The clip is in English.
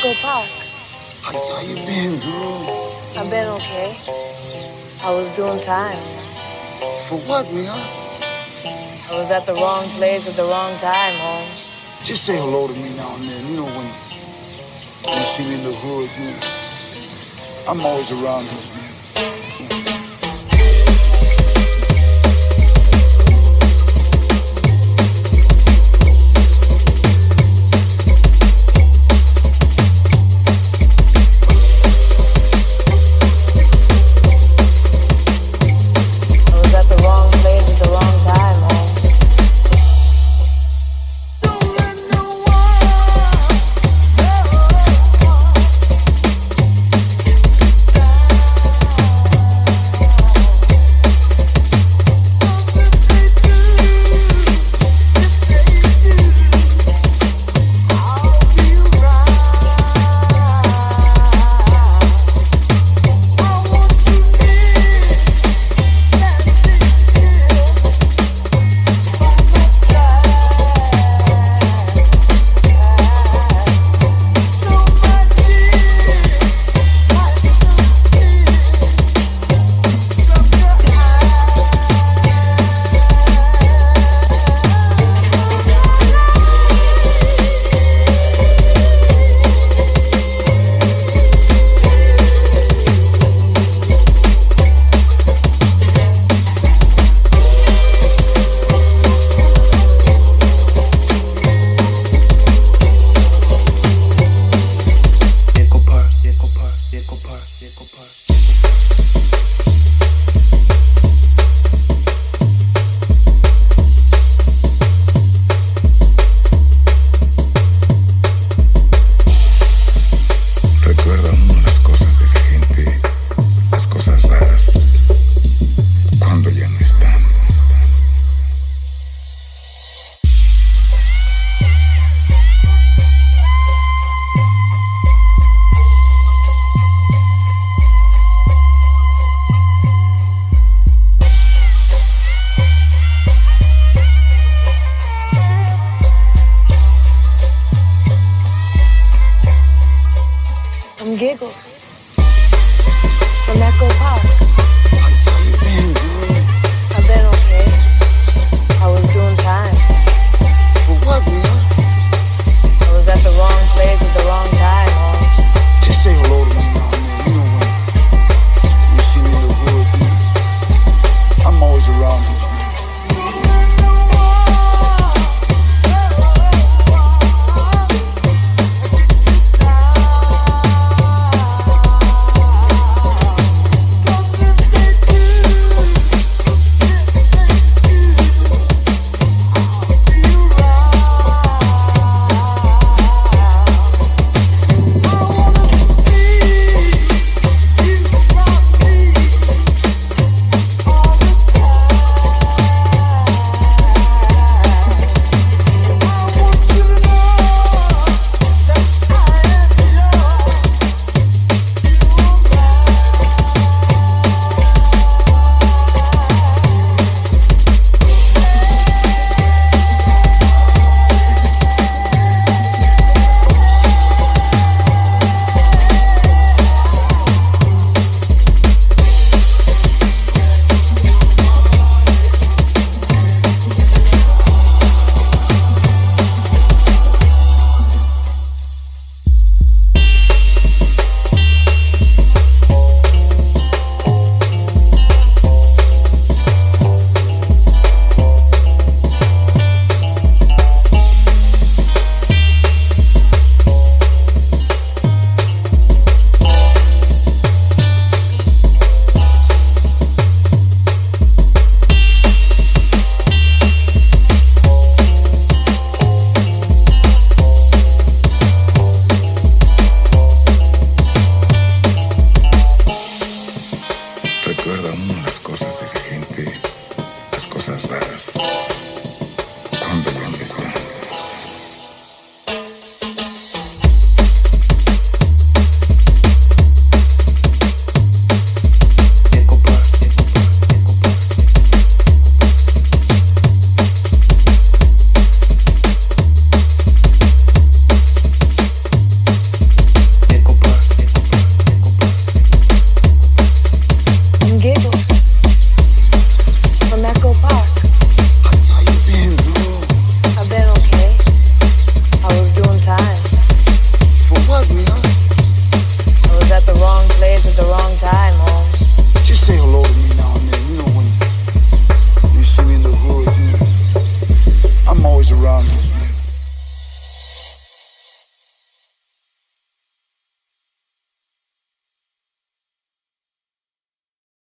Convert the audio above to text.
Echo Park. How you been, girl? I've been okay. I was doing time. For what, Mia? I was at the wrong place at the wrong time, Holmes. Just say hello to me now and then. You know, when you see me in the hood, I'm always around here, man. Giggles from Echo Park. How you been, girl? I've been okay. I was doing time. For what, Mia? I was at the wrong place at the wrong time, Holmes. Just say hello to me now and then. You know, when you see me in the hood, I'm always around here. time.